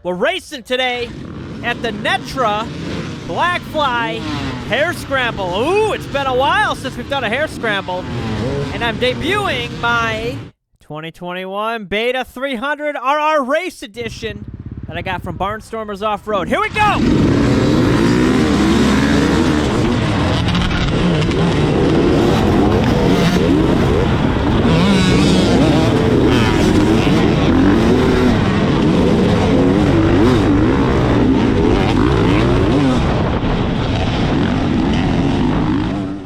We're racing today at the NETRA Black Fly Harescramble. Ooh, it's been a while since we've done a harescramble. And I'm debuting my 2021 Beta 300 RR Race Edition that I got from Barnstormers Off-Road. Here we go!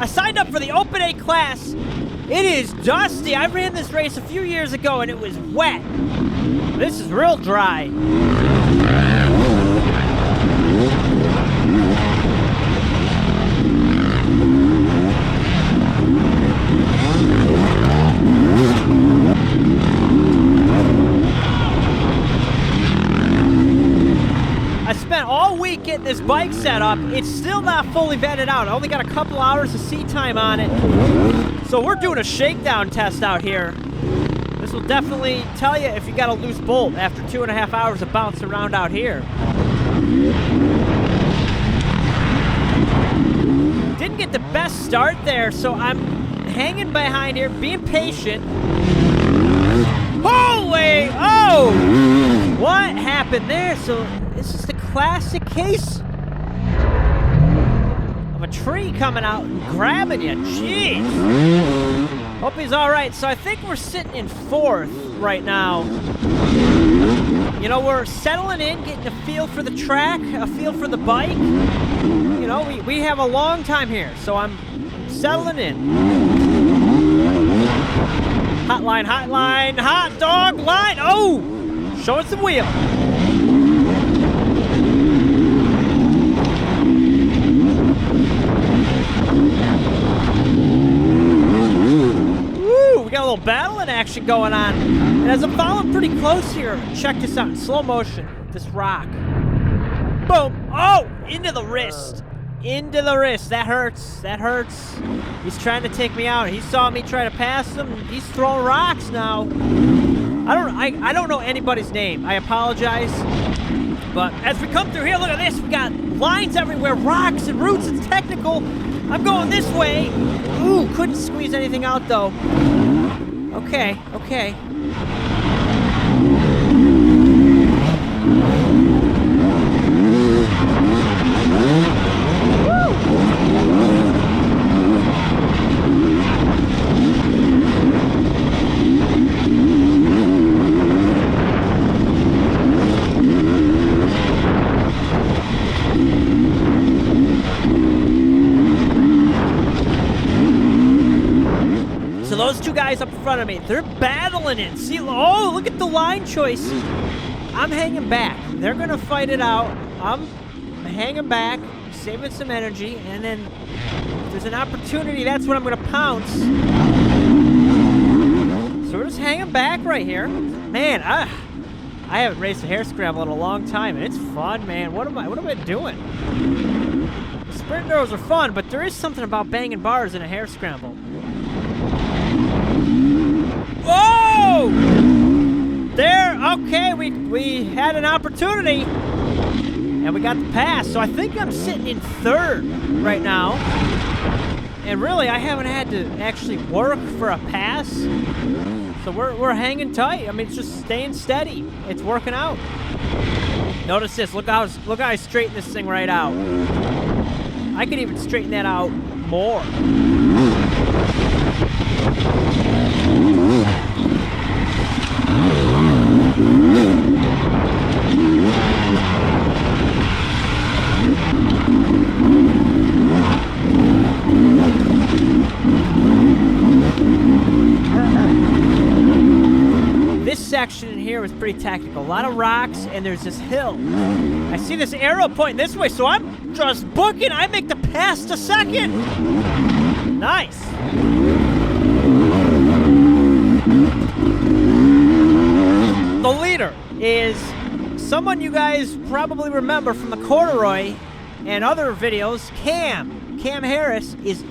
I signed up for the Open A class. It is dusty. I ran this race a few years ago and it was wet. This is real dry. I spent all week getting this bike set up. It's still not fully vetted out. I only got a couple hours of seat time on it. So we're doing a shakedown test out here. This will definitely tell you if you got a loose bolt after 2.5 hours of bouncing around out here. Didn't get the best start there, so I'm hanging behind here, being patient. Holy! Oh! What happened there? So this is the classic case of a tree coming out and grabbing you. Jeez. Hope he's all right. So I think we're sitting in 4th right now. You know, we're settling in, getting a feel for the track, a feel for the bike. You know, we have a long time here, so I'm settling in. Hotline, hotline, hot dog line. Oh, showing some wheel. Woo, we got a little battling action going on. And as I'm following pretty close here, check this out in slow motion. This rock. Boom. Oh, into the wrist. Into the wrist. That hurts. That hurts. He's trying to take me out. He saw me try to pass him. He's throwing rocks now. I don't know anybody's name. I apologize. But as we come through here, look at this. We got lines everywhere, rocks and roots. It's technical. I'm going this way. Ooh, couldn't squeeze anything out though. Okay, okay. So those two guys up in front of me, they're battling it. See, oh, look at the line choice. I'm hanging back. They're going to fight it out. I'm hanging back, saving some energy, and then if there's an opportunity, that's when I'm going to pounce. So we're just hanging back right here. Man, I haven't raced a harescramble in a long time, and it's fun, man. What am I doing? The sprint endurals are fun, but there is something about banging bars in a harescramble. Whoa! There, okay, we had an opportunity, and we got the pass. So I think I'm sitting in 3rd right now. And really, I haven't had to actually work for a pass. So we're hanging tight. I mean, it's just staying steady. It's working out. Notice this. Look how I straighten this thing right out. I could even straighten that out more. This section in here was pretty technical. A lot of rocks, and there's this hill. I see this arrow pointing this way, so I'm just booking. I make the pass to 2nd. Nice. The leader is someone you guys probably remember from the Corduroy and other videos. Cam Harris is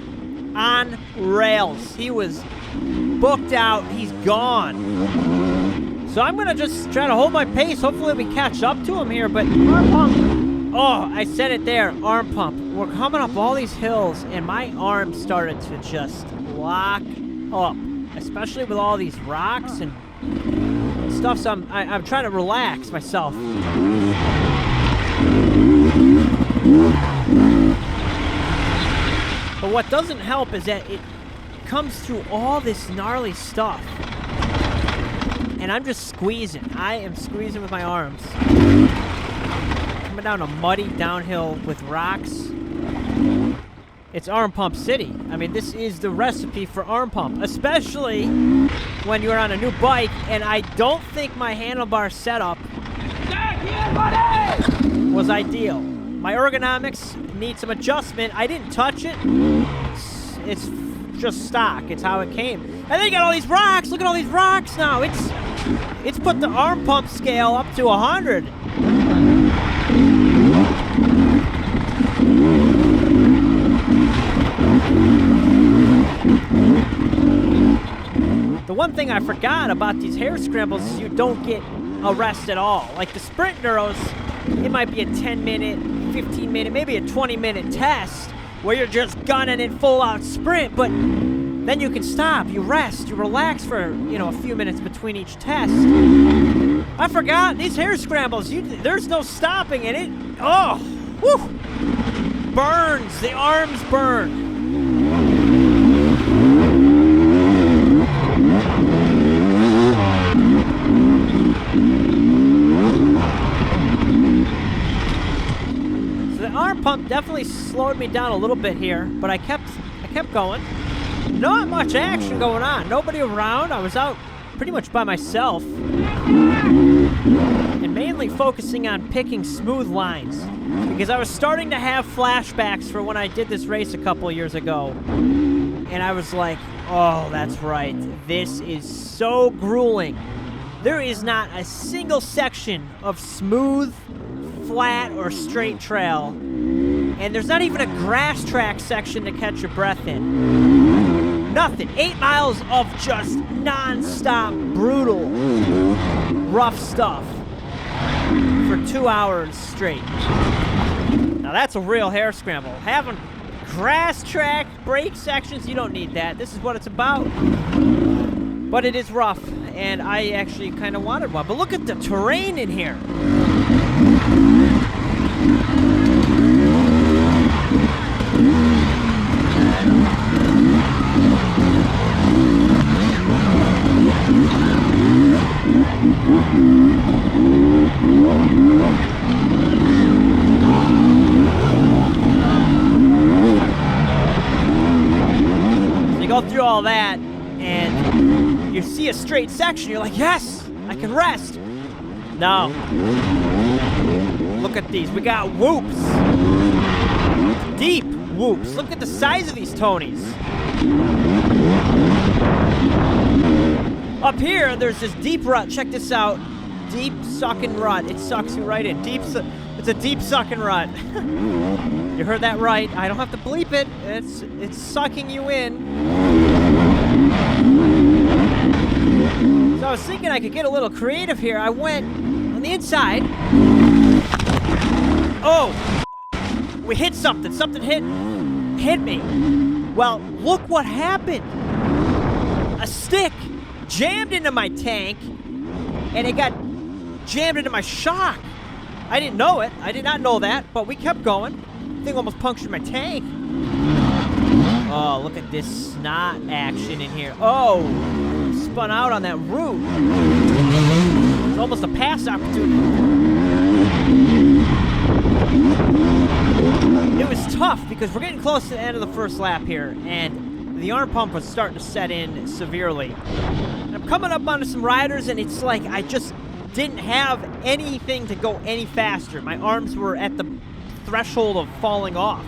on rails. He was booked out. He's gone. So I'm gonna just try to hold my pace. Hopefully we catch up to him here, but arm pump. Oh, I said it there, arm pump. We're coming up all these hills, and my arm started to just lock up, especially with all these rocks and stuff. So I'm trying to relax myself. But what doesn't help is that it comes through all this gnarly stuff. And I'm just squeezing. I am squeezing with my arms. Coming down a muddy downhill with rocks. It's arm pump city. I mean, this is the recipe for arm pump, especially when you're on a new bike, and I don't think my handlebar setup was ideal. My ergonomics need some adjustment. I didn't touch it. It's just stock. It's how it came. And then you got all these rocks. Look at all these rocks now. It's put the arm pump scale up to 100. The one thing I forgot about these hare scrambles is you don't get a rest at all. Like the sprint Neuros, it might be a 10-minute, 15-minute, maybe a 20-minute test where you're just gunning it full out sprint, but then you can stop, you rest, you relax for, a few minutes between each test. I forgot, these hare scrambles, there's no stopping in it. Oh, whew, burns, the arms burn. Arm pump definitely slowed me down a little bit here, but I kept going. Not much action going on. Nobody around. I was out pretty much by myself. And mainly focusing on picking smooth lines. Because I was starting to have flashbacks for when I did this race a couple years ago. And I was like, oh, that's right. This is so grueling. There is not a single section of smooth, flat, or straight trail. And there's not even a grass track section to catch your breath in. Nothing. 8 miles of just non-stop, brutal, rough stuff for 2 hours straight. Now that's a real hare scramble. Having grass track break sections, you don't need that. This is what it's about. But it is rough, and I actually kind of wanted one. But look at the terrain in here. So you go through all that, and you see a straight section, you're like, yes, I can rest. No. Look at these. We got whoops. Deep whoops. Look at the size of these Tonys. Up here, there's this deep rut. Check this out. Deep sucking rut. It sucks you right in. It's a deep sucking rut. You heard that right. I don't have to bleep it. It's sucking you in. So I was thinking I could get a little creative here. I went on the inside. Oh! We hit something. Something hit me. Well, look what happened. A stick jammed into my tank, and it got jammed into my shock. I didn't know it. I did not know that, but we kept going. Thing almost punctured my tank. Oh, look at this snot action in here. Oh, spun out on that root. It's almost a pass opportunity. It was tough because we're getting close to the end of the first lap here, and the arm pump was starting to set in severely. I'm coming up onto some riders, and it's like I just didn't have anything to go any faster. My arms were at the threshold of falling off.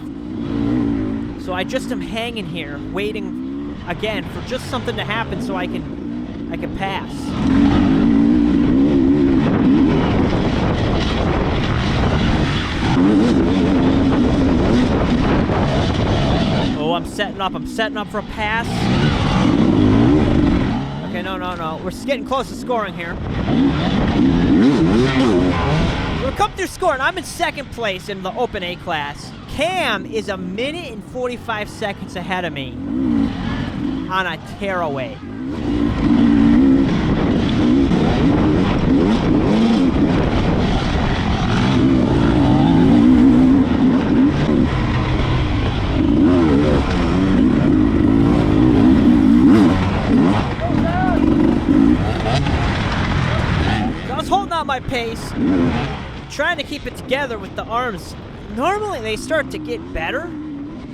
So I just am hanging here, waiting again for just something to happen so I can pass. Oh, I'm setting up for a pass. Okay, No, no, no. We're getting close to scoring here. We'll come through scoring. I'm in second place in the Open A class. Cam is 1 minute and 45 seconds ahead of me on a tearaway. I was holding out my pace, trying to keep it together with the arms. Normally they start to get better,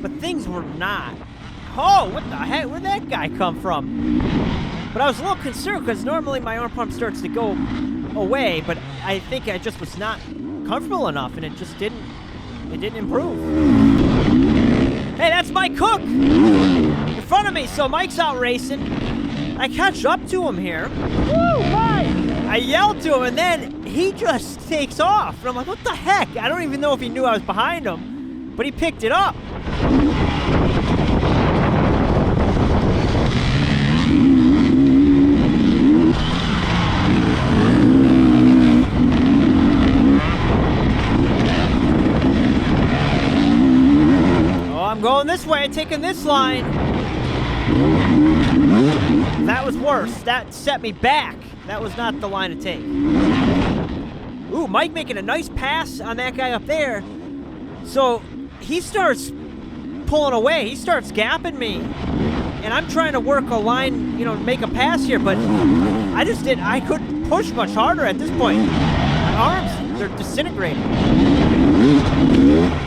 but things were not. Oh, what the heck? Where'd that guy come from? But I was a little concerned because normally my arm pump starts to go away, but I think I just was not comfortable enough and it just didn't improve. Hey, that's Mike Cook in front of me. So Mike's out racing. I catch up to him here. Woo, Mike! I yelled to him and then he just takes off. And I'm like, what the heck? I don't even know if he knew I was behind him, but he picked it up. I'm going this way, taking this line. That was worse. That set me back. That was not the line to take. Ooh, Mike making a nice pass on that guy up there. So he starts pulling away. He starts gapping me. And I'm trying to work a line, you know, make a pass here, but I couldn't push much harder at this point. My arms, they're disintegrating.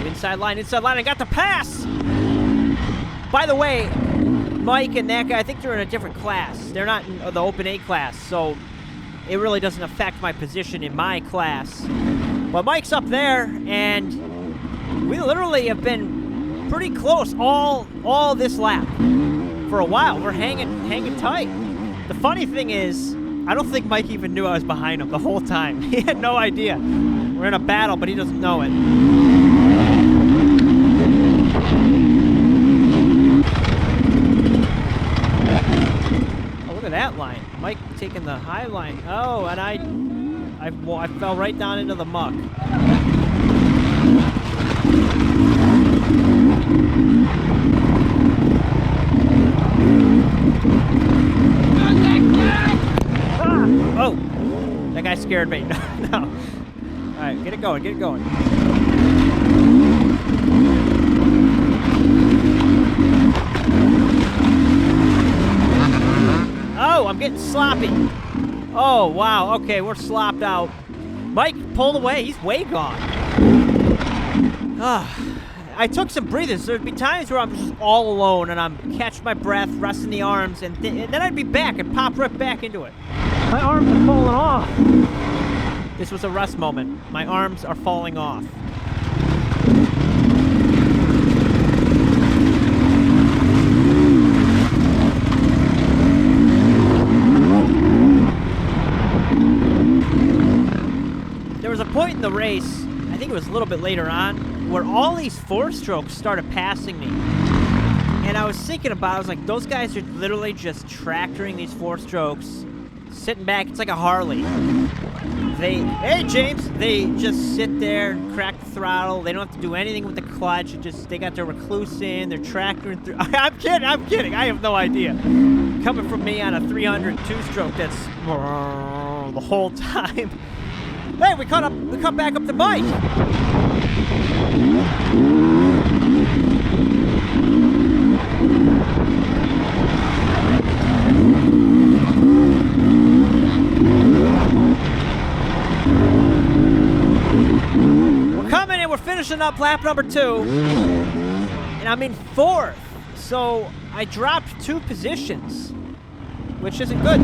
Inside line, I got the pass! By the way, Mike and that guy, I think they're in a different class. They're not in the Open A class, so it really doesn't affect my position in my class. But Mike's up there, and we literally have been pretty close all this lap. For a while, we're hanging tight. The funny thing is, I don't think Mike even knew I was behind him the whole time. He had no idea. We're in a battle, but he doesn't know it. That line. Mike taking the high line. Oh, and I fell right down into the muck. Ah! Oh, that guy scared me. No. All right, get it going. Get it going. Oh, I'm getting sloppy. Oh, wow. Okay, we're slopped out. Mike pulled away. He's way gone. I took some breathers. There'd be times where I'm just all alone and I'm catching my breath, resting the arms, and then I'd be back and pop right back into it. My arms are falling off. This was a rest moment. My arms are falling off. There was a point in the race, I think it was a little bit later on, where all these four-strokes started passing me. And I was thinking about it, I was like, those guys are literally just tractoring these four-strokes, sitting back, it's like a Harley. Hey James, they just sit there, crack the throttle, they don't have to do anything with the clutch, they got their recluse in, they're tractoring through. I'm kidding, I have no idea. Coming from me on a 300 two-stroke, that's the whole time. Hey, we caught back up the bike. We're coming in, we're finishing up lap number 2. And I'm in 4th. So I dropped 2 positions, which isn't good.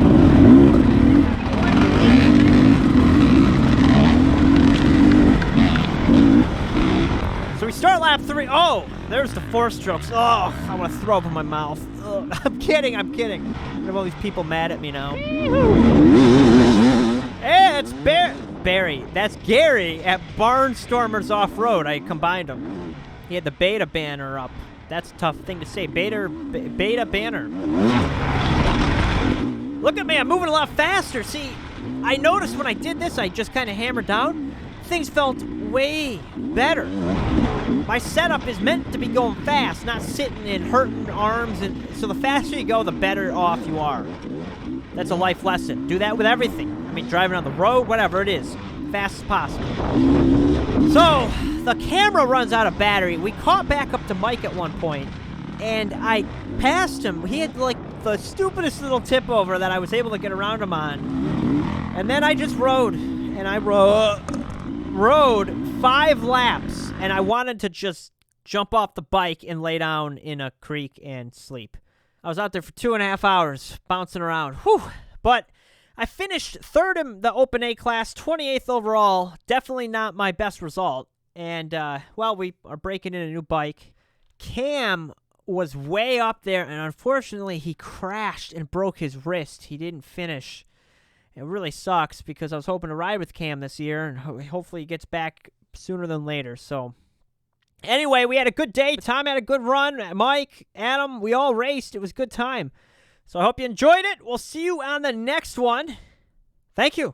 So we start lap 3. Oh, there's the 4-strokes. Oh, I want to throw up in my mouth. Ugh. I'm kidding. I have all these people mad at me now. Hey, it's Barry. That's Gary at Barnstormers Off-Road. I combined them. He had the beta banner up. That's a tough thing to say. Beta banner. Look at me, I'm moving a lot faster. See, I noticed when I did this, I just kind of hammered down. Things felt way better. My setup is meant to be going fast, not sitting and hurting arms. And so the faster you go, the better off you are. That's a life lesson. Do that with everything. I mean, driving on the road, whatever it is. Fast as possible. So, the camera runs out of battery. We caught back up to Mike at one point, and I passed him. He had, like, the stupidest little tip over that I was able to get around him on. And then I just rode, and I rode 5 laps, and I wanted to just jump off the bike and lay down in a creek and sleep. I was out there for 2.5 hours, bouncing around. Whew. But I finished 3rd in the Open A class, 28th overall. Definitely not my best result. And, well, we are breaking in a new bike. Cam was way up there, and unfortunately, he crashed and broke his wrist. He didn't finish. It really sucks because I was hoping to ride with Cam this year, and hopefully he gets back sooner than later. So, anyway, we had a good day. Tom had a good run. Mike, Adam, we all raced. It was a good time. So I hope you enjoyed it. We'll see you on the next one. Thank you.